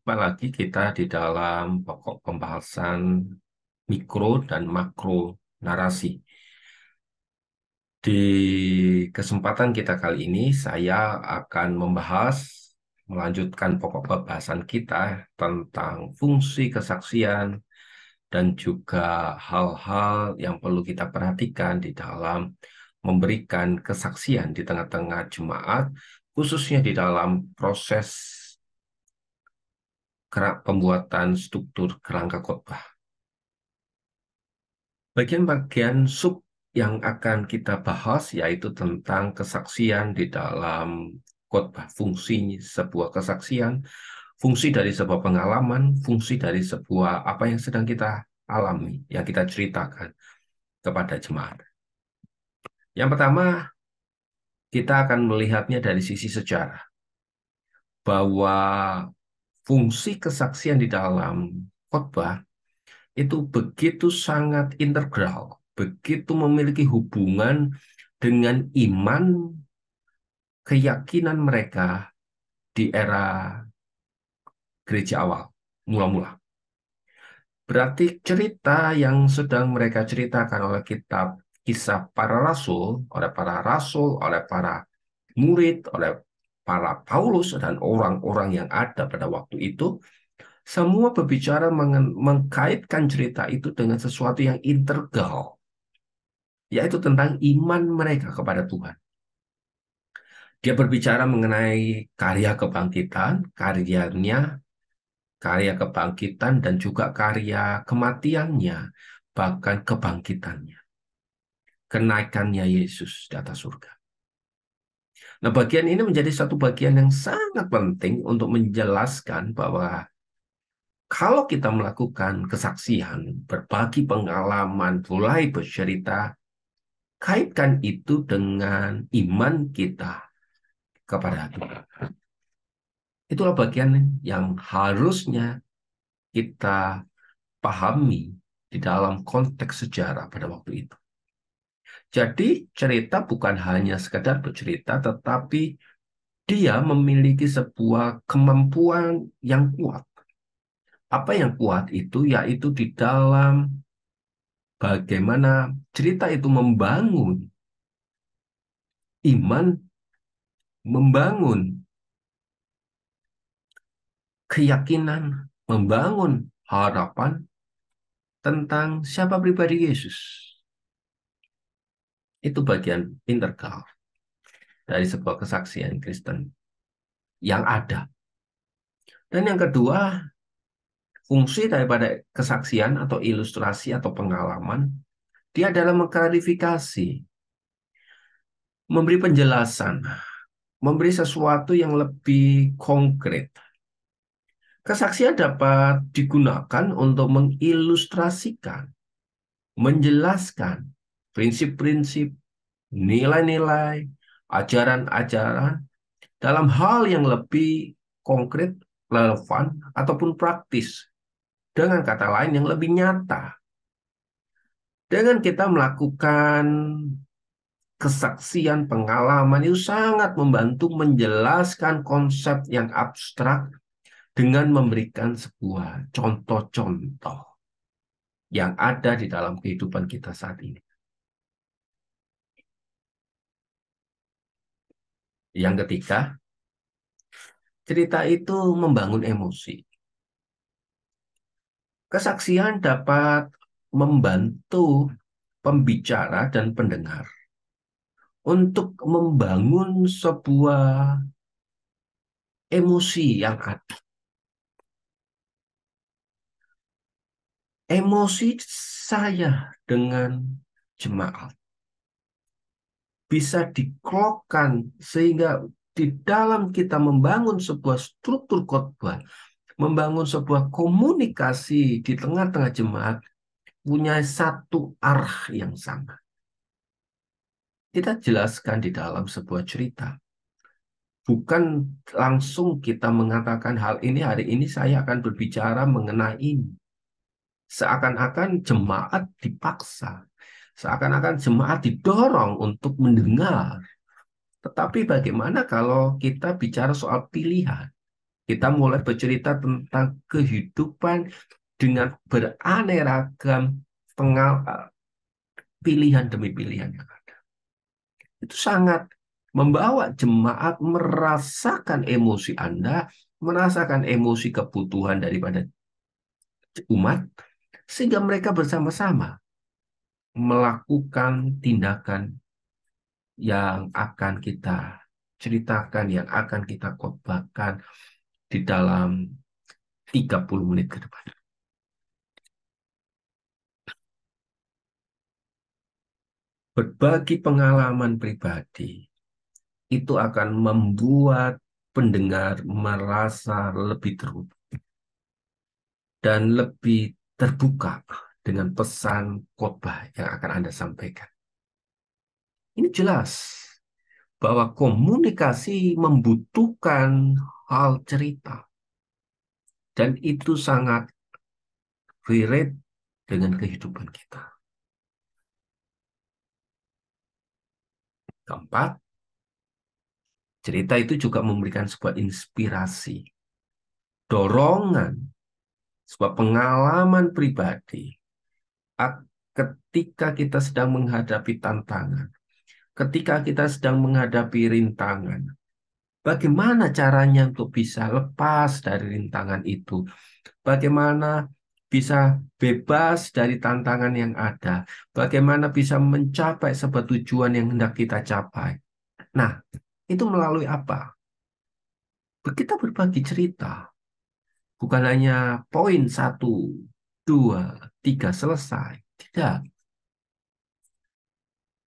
Apalagi kita di dalam pokok pembahasan mikro dan makro narasi. Di kesempatan kita kali ini, saya akan melanjutkan pokok pembahasan kita tentang fungsi kesaksian dan juga hal-hal yang perlu kita perhatikan di dalam memberikan kesaksian di tengah-tengah jemaat, khususnya di dalam proses pembuatan struktur kerangka khotbah. Bagian-bagian sub yang akan kita bahas yaitu tentang kesaksian di dalam khotbah, fungsi sebuah kesaksian, fungsi dari sebuah pengalaman, fungsi dari sebuah apa yang sedang kita alami, yang kita ceritakan kepada jemaat. Yang pertama, kita akan melihatnya dari sisi sejarah, bahwa fungsi kesaksian di dalam khotbah itu begitu sangat integral, begitu memiliki hubungan dengan iman, keyakinan mereka di era gereja awal, mula-mula. Berarti cerita yang sedang mereka ceritakan oleh kitab kisah para rasul, oleh para murid, oleh para Paulus, dan orang-orang yang ada pada waktu itu, semua berbicara mengkaitkan cerita itu dengan sesuatu yang integral, yaitu tentang iman mereka kepada Tuhan. Dia berbicara mengenai karya kebangkitan dan juga karya kematiannya, bahkan kebangkitannya, kenaikannya Yesus di atas surga. Nah, bagian ini menjadi satu bagian yang sangat penting untuk menjelaskan bahwa kalau kita melakukan kesaksian, berbagi pengalaman, mulai bercerita, kaitkan itu dengan iman kita kepada Tuhan. Itulah bagian yang harusnya kita pahami di dalam konteks sejarah pada waktu itu. Jadi cerita bukan hanya sekedar bercerita, tetapi dia memiliki sebuah kemampuan yang kuat. Apa yang kuat itu yaitu di dalam bagaimana cerita itu membangun iman, membangun keyakinan, membangun harapan tentang siapa pribadi Yesus. Itu bagian integral dari sebuah kesaksian Kristen yang ada. Dan yang kedua, fungsi daripada kesaksian atau ilustrasi atau pengalaman, dia adalah mengklarifikasi, memberi penjelasan, memberi sesuatu yang lebih konkret. Kesaksian dapat digunakan untuk mengilustrasikan, menjelaskan prinsip-prinsip, nilai-nilai, ajaran-ajaran dalam hal yang lebih konkret, relevan, ataupun praktis. Dengan kata lain yang lebih nyata. Dengan kita melakukan kesaksian, pengalaman itu sangat membantu menjelaskan konsep yang abstrak dengan memberikan sebuah contoh-contoh yang ada di dalam kehidupan kita saat ini. Yang ketiga, cerita itu membangun emosi. Kesaksian dapat membantu pembicara dan pendengar untuk membangun sebuah emosi yang ada. Emosi saya dengan jemaat bisa diklokkan sehingga di dalam kita membangun sebuah struktur khotbah, membangun sebuah komunikasi di tengah-tengah jemaat punya satu arah yang sama. Kita jelaskan di dalam sebuah cerita. Bukan langsung kita mengatakan hal ini, hari ini saya akan berbicara mengenai ini. Seakan-akan jemaat dipaksa. Seakan-akan jemaat didorong untuk mendengar. Tetapi bagaimana kalau kita bicara soal pilihan? Kita mulai bercerita tentang kehidupan dengan beraneka ragam pilihan demi pilihan yang ada. Itu sangat membawa jemaat merasakan emosi Anda, merasakan emosi kebutuhan daripada umat, sehingga mereka bersama-sama melakukan tindakan yang akan kita ceritakan, yang akan kita khotbahkan di dalam 30 menit ke depan. Berbagi pengalaman pribadi itu akan membuat pendengar merasa lebih terhubung dan lebih terbuka dengan pesan khotbah yang akan Anda sampaikan. Ini jelas bahwa komunikasi membutuhkan hal cerita, dan itu sangat relate dengan kehidupan kita. Keempat, cerita itu juga memberikan sebuah inspirasi, dorongan, sebuah pengalaman pribadi ketika kita sedang menghadapi tantangan, ketika kita sedang menghadapi rintangan. Bagaimana caranya untuk bisa lepas dari rintangan itu? Bagaimana bisa bebas dari tantangan yang ada? Bagaimana bisa mencapai sebuah tujuan yang hendak kita capai? Nah, itu melalui apa? Kita berbagi cerita. Bukan hanya poin 1, 2, 3 selesai. Tidak.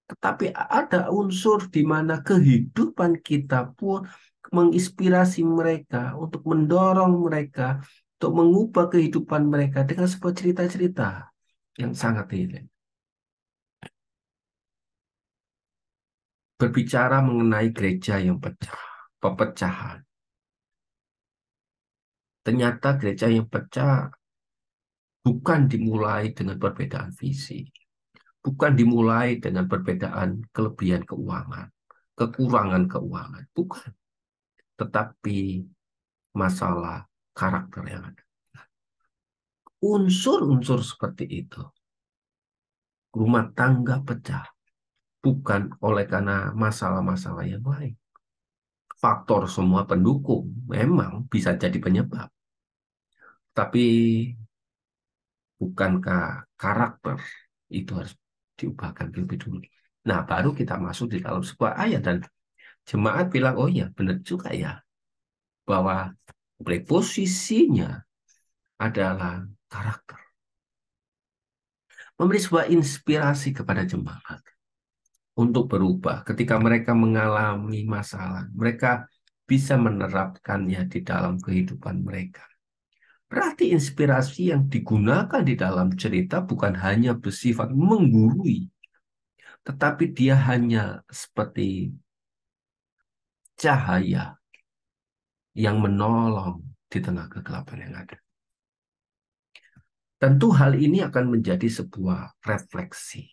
Tetapi ada unsur di mana kehidupan kita pun menginspirasi mereka, untuk mendorong mereka, untuk mengubah kehidupan mereka dengan sebuah cerita-cerita yang sangat relate. Berbicara mengenai gereja yang pecah, pepecahan. Ternyata gereja yang pecah bukan dimulai dengan perbedaan visi, bukan dimulai dengan perbedaan kelebihan keuangan, kekurangan keuangan, bukan. Tetapi masalah karakter yang ada. Unsur-unsur seperti itu. Rumah tangga pecah bukan oleh karena masalah-masalah yang lain. Faktor semua pendukung memang bisa jadi penyebab. Tapi bukankah karakter itu harus diubahkan lebih dulu. Nah, baru kita masuk di dalam sebuah ayat dan jemaat bilang, oh ya benar juga ya, bahwa preposisinya adalah karakter. Memberi sebuah inspirasi kepada jemaat untuk berubah ketika mereka mengalami masalah. Mereka bisa menerapkannya di dalam kehidupan mereka. Berarti inspirasi yang digunakan di dalam cerita bukan hanya bersifat menggurui, tetapi dia hanya seperti cahaya yang menolong di tengah kegelapan yang ada. Tentu hal ini akan menjadi sebuah refleksi,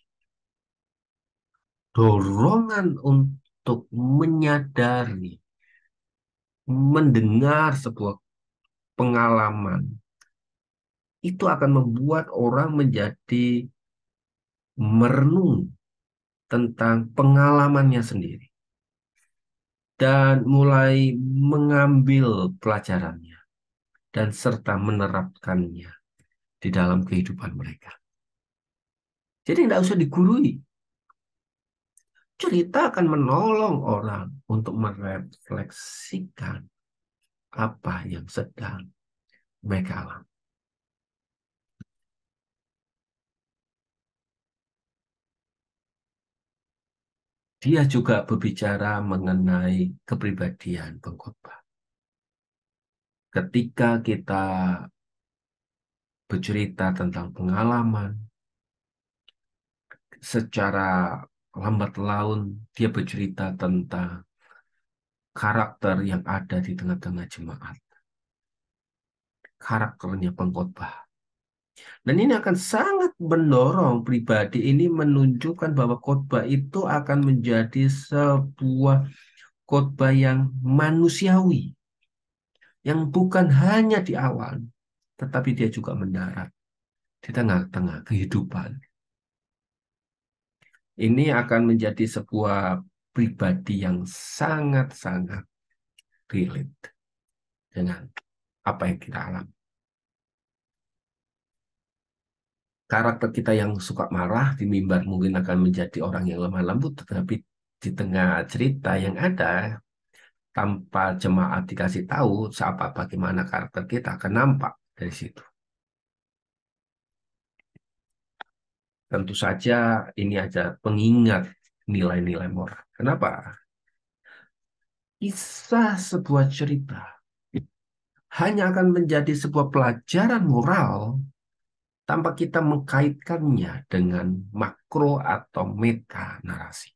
dorongan untuk menyadari, mendengar sebuah pengalaman. Itu akan membuat orang menjadi merenung tentang pengalamannya sendiri dan mulai mengambil pelajarannya dan serta menerapkannya di dalam kehidupan mereka. Jadi tidak usah digurui. Cerita akan menolong orang untuk merefleksikan apa yang sedang mereka alami. Dia juga berbicara mengenai kepribadian pengkhotbah. Ketika kita bercerita tentang pengalaman, secara lambat laun dia bercerita tentang karakter yang ada di tengah-tengah jemaat. Karakternya pengkhotbah. Dan ini akan sangat mendorong pribadi ini menunjukkan bahwa khotbah itu akan menjadi sebuah khotbah yang manusiawi. yang bukan hanya di awal, tetapi dia juga mendarat di tengah-tengah kehidupan. Ini akan menjadi sebuah pribadi yang sangat-sangat relate dengan apa yang kita alami. Karakter kita yang suka marah di mimbar mungkin akan menjadi orang yang lemah lembut, tetapi di tengah cerita yang ada, tanpa jemaat dikasih tahu siapa bagaimana karakter kita akan nampak dari situ. Tentu saja ini aja pengingat nilai-nilai moral. Kenapa? Kisah sebuah cerita hanya akan menjadi sebuah pelajaran moral tanpa kita mengkaitkannya dengan makro atau meta narasi.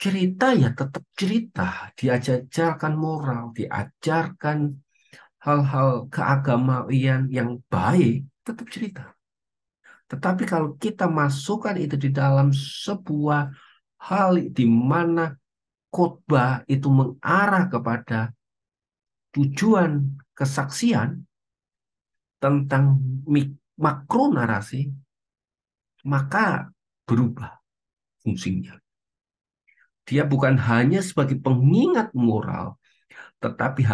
Cerita ya tetap cerita, diajarkan moral, diajarkan hal-hal keagamaan yang baik, tetap cerita. Tetapi kalau kita masukkan itu di dalam sebuah hal di mana khotbah itu mengarah kepada tujuan kesaksian tentang makro narasi, maka berubah fungsinya. Dia bukan hanya sebagai pengingat moral, tetapi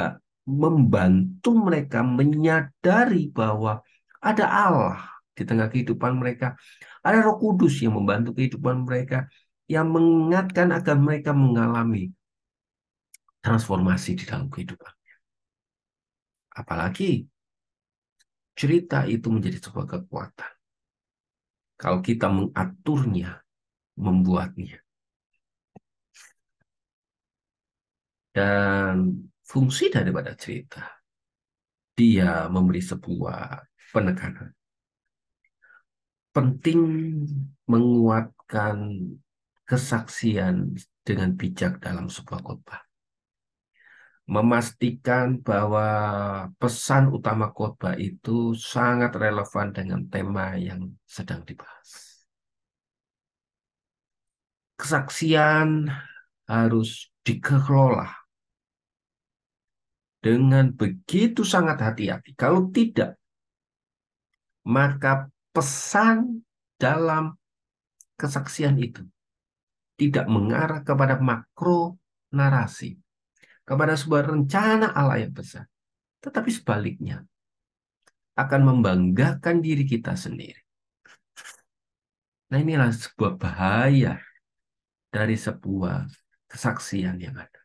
membantu mereka menyadari bahwa ada Allah di tengah kehidupan mereka. Ada Roh Kudus yang membantu kehidupan mereka, yang mengingatkan agar mereka mengalami transformasi di dalam kehidupan. Apalagi cerita itu menjadi sebuah kekuatan. Kalau kita mengaturnya, membuatnya. Dan fungsi daripada cerita, dia memberi sebuah penekanan. Penting menguatkan kesaksian dengan bijak dalam sebuah khotbah. Memastikan bahwa pesan utama khotbah itu sangat relevan dengan tema yang sedang dibahas. Kesaksian harus dikelola dengan begitu sangat hati-hati. Kalau tidak, maka pesan dalam kesaksian itu tidak mengarah kepada makro narasi, kepada sebuah rencana Allah yang besar. Tetapi sebaliknya, akan membanggakan diri kita sendiri. Nah, inilah sebuah bahaya dari sebuah kesaksian yang ada.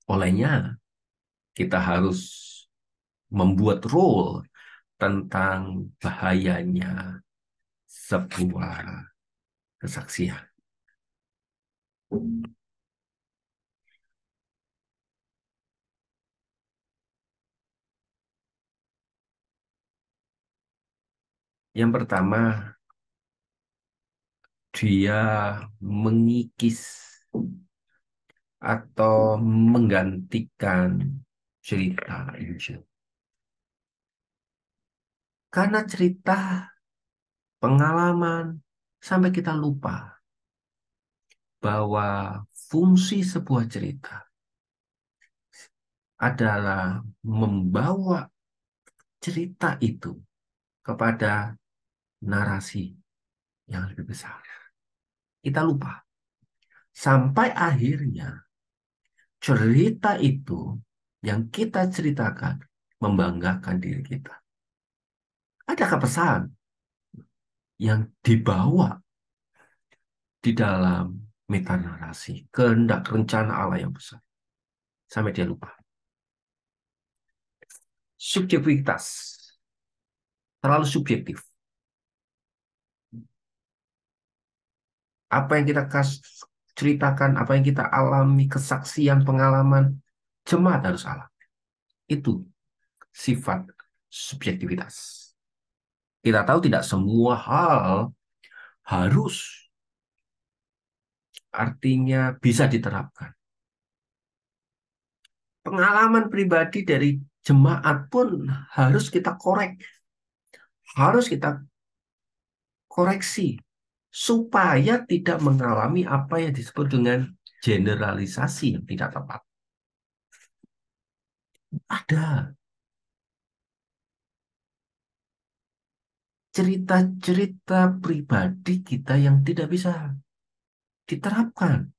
Olehnya, kita harus membuat rule tentang bahayanya sebuah kesaksian. Yang pertama, dia mengikis atau menggantikan cerita Injil. Karena cerita, pengalaman, sampai kita lupa bahwa fungsi sebuah cerita adalah membawa cerita itu kepada narasi yang lebih besar. Kita lupa. Sampai akhirnya cerita itu yang kita ceritakan membanggakan diri kita. Adakah pesan yang dibawa di dalam metanarasi, kehendak rencana Allah yang besar? Sampai dia lupa. Subjektivitas. Terlalu subjektif. Apa yang kita ceritakan, apa yang kita alami, kesaksian, pengalaman, jemaat harus alami. Itu sifat subjektivitas. Kita tahu tidak semua hal harus, artinya bisa diterapkan. Pengalaman pribadi dari jemaat pun harus kita korek. Harus kita koreksi supaya tidak mengalami apa yang disebut dengan generalisasi yang tidak tepat. Ada cerita-cerita pribadi kita yang tidak bisa diterapkan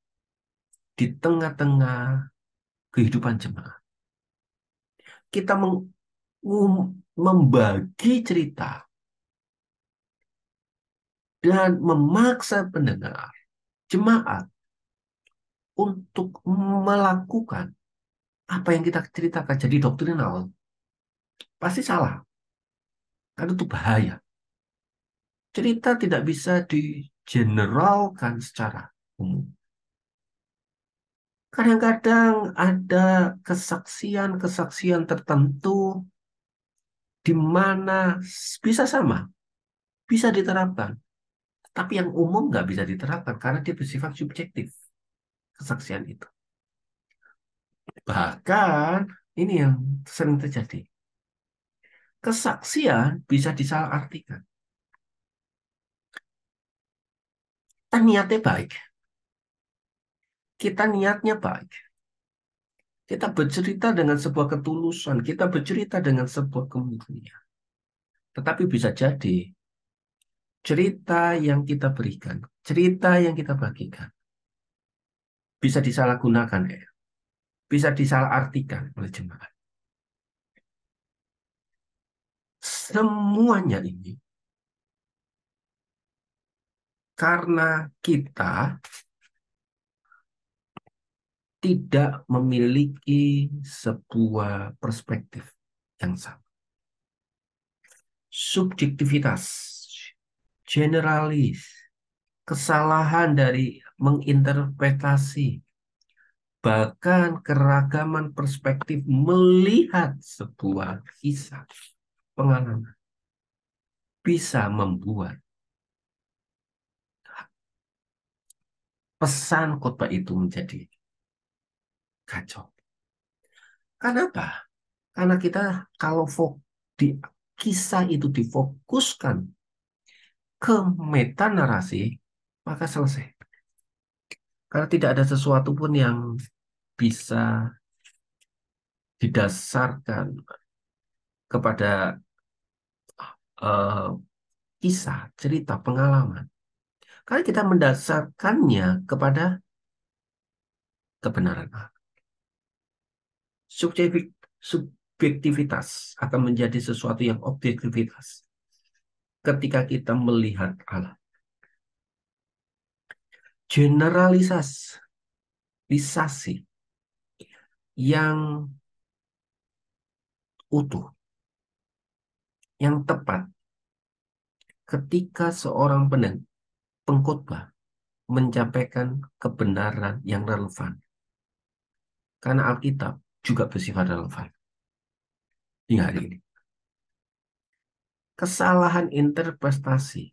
di tengah-tengah kehidupan jemaat. Kita membagi cerita dan memaksa pendengar, jemaat, untuk melakukan apa yang kita ceritakan jadi doktrinal, pasti salah. Karena itu bahaya. Cerita tidak bisa digeneralkan secara umum. Kadang-kadang ada kesaksian-kesaksian tertentu di mana bisa sama, bisa diterapkan. Tapi yang umum nggak bisa diterapkan karena dia bersifat subjektif, kesaksian itu. Bahkan, ini yang sering terjadi. Kesaksian bisa disalahartikan. Kita niatnya baik. Kita niatnya baik. Kita bercerita dengan sebuah ketulusan. Kita bercerita dengan sebuah kemurnian. Tetapi bisa jadi cerita yang kita berikan, cerita yang kita bagikan, bisa disalahgunakan, bisa disalahartikan oleh jemaat. Semuanya ini karena kita tidak memiliki sebuah perspektif yang sama. Subjektivitas, generalis, kesalahan dari menginterpretasi, bahkan keragaman perspektif melihat sebuah kisah pengalaman bisa membuat pesan khotbah itu menjadi kacau. Kenapa? Karena kita kalau di kisah itu difokuskan ke meta narasi, maka selesai. Karena tidak ada sesuatu pun yang bisa didasarkan kepada eh, kisah, cerita, pengalaman. Karena kita mendasarkannya kepada kebenaran. Subjektivitas akan menjadi sesuatu yang objektivitas ketika kita melihat Allah. Generalisasi yang utuh, yang tepat ketika seorang pengkhotbah menyampaikan kebenaran yang relevan. Karena Alkitab juga bersifat relevan hingga hari ini. Kesalahan interpretasi,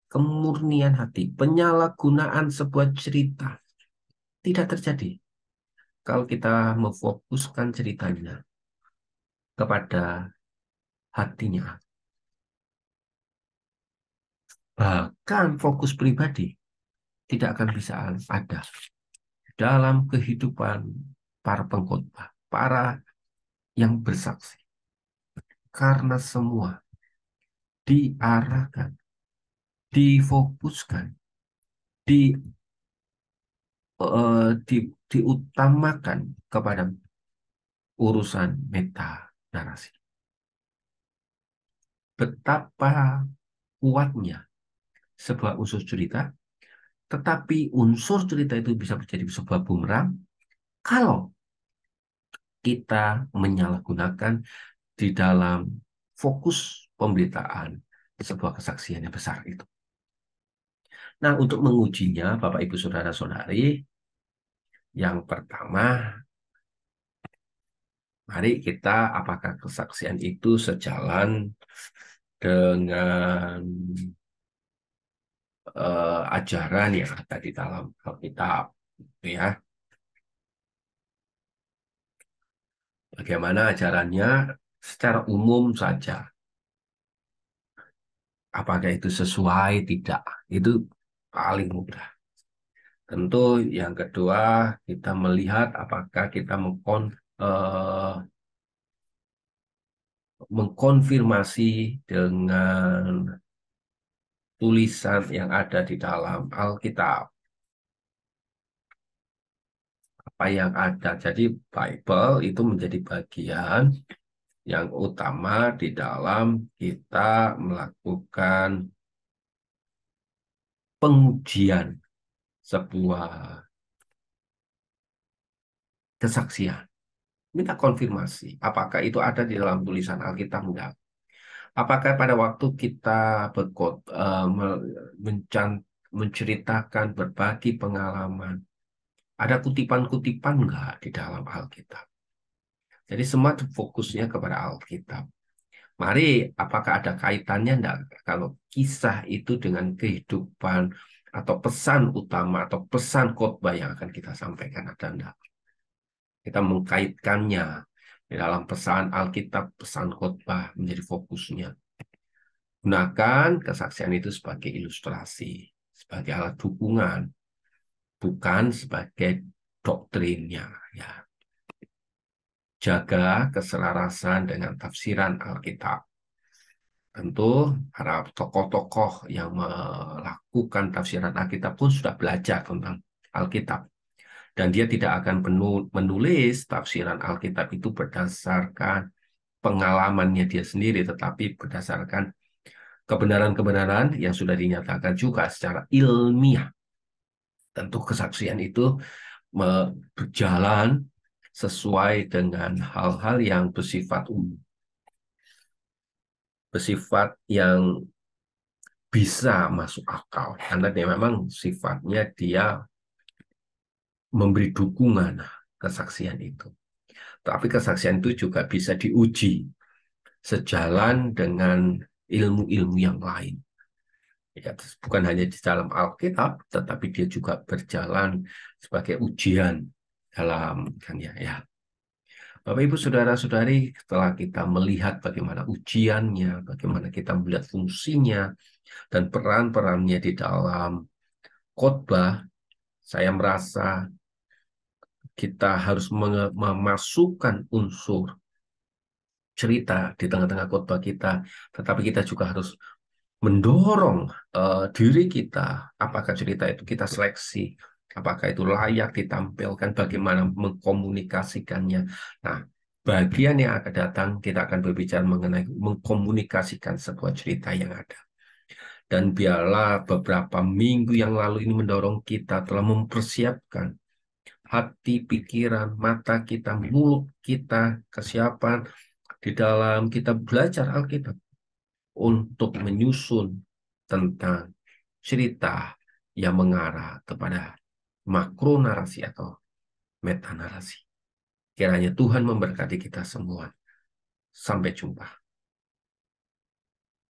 kemurnian hati, penyalahgunaan sebuah cerita tidak terjadi kalau kita memfokuskan ceritanya kepada hatinya. Bahkan fokus pribadi tidak akan bisa ada dalam kehidupan para pengkhotbah, para yang bersaksi. Karena semua diarahkan, difokuskan, di, diutamakan kepada urusan meta narasi. Betapa kuatnya sebuah unsur cerita, tetapi unsur cerita itu bisa menjadi sebuah bumerang kalau kita menyalahgunakan di dalam fokus pemberitaan sebuah kesaksian yang besar itu. Nah, untuk mengujinya, Bapak Ibu Saudara-saudari, yang pertama, mari kita apakah kesaksian itu sejalan dengan ajaran yang ada di dalam Alkitab, ya. Bagaimana ajarannya secara umum saja. Apakah itu sesuai? Tidak. Itu paling mudah. Tentu yang kedua, kita melihat apakah kita eh, mengkonfirmasi dengan tulisan yang ada di dalam Alkitab. Apa yang ada. Jadi Bible itu menjadi bagian yang utama di dalam kita melakukan pengujian sebuah kesaksian. Minta konfirmasi, apakah itu ada di dalam tulisan Alkitab? Enggak. Apakah pada waktu kita menceritakan, berbagi pengalaman, ada kutipan-kutipan enggak di dalam Alkitab? Jadi semua fokusnya kepada Alkitab. Mari, apakah ada kaitannya enggak kalau kisah itu dengan kehidupan atau pesan utama atau pesan khotbah yang akan kita sampaikan, ada enggak? Kita mengkaitkannya di dalam pesan Alkitab, pesan khotbah menjadi fokusnya. Gunakan kesaksian itu sebagai ilustrasi, sebagai alat dukungan, bukan sebagai doktrinnya. Ya. Jaga keselarasan dengan tafsiran Alkitab. Tentu para tokoh-tokoh yang melakukan tafsiran Alkitab pun sudah belajar tentang Alkitab. Dan dia tidak akan menulis tafsiran Alkitab itu berdasarkan pengalamannya dia sendiri, tetapi berdasarkan kebenaran-kebenaran yang sudah dinyatakan juga secara ilmiah. Tentu kesaksian itu berjalan sesuai dengan hal-hal yang bersifat umum, bersifat yang bisa masuk akal, karena dia memang sifatnya dia memberi dukungan kesaksian itu. Tapi kesaksian itu juga bisa diuji sejalan dengan ilmu-ilmu yang lain. Ya, bukan hanya di dalam Alkitab, tetapi dia juga berjalan sebagai ujian dalam kan ya. Ya. Bapak Ibu Saudara-saudari, setelah kita melihat bagaimana ujiannya, bagaimana kita melihat fungsinya dan peran-perannya di dalam khotbah, saya merasa kita harus memasukkan unsur cerita di tengah-tengah khotbah kita, tetapi kita juga harus mendorong diri kita, apakah cerita itu kita seleksi, apakah itu layak ditampilkan, bagaimana mengkomunikasikannya. Nah, bagian yang akan datang, kita akan berbicara mengenai mengkomunikasikan sebuah cerita yang ada. Dan biarlah beberapa minggu yang lalu ini mendorong kita telah mempersiapkan hati, pikiran, mata kita, mulut kita, kesiapan di dalam kita belajar Alkitab untuk menyusun tentang cerita yang mengarah kepada makro narasi atau meta narasi. Kiranya Tuhan memberkati kita semua. Sampai jumpa.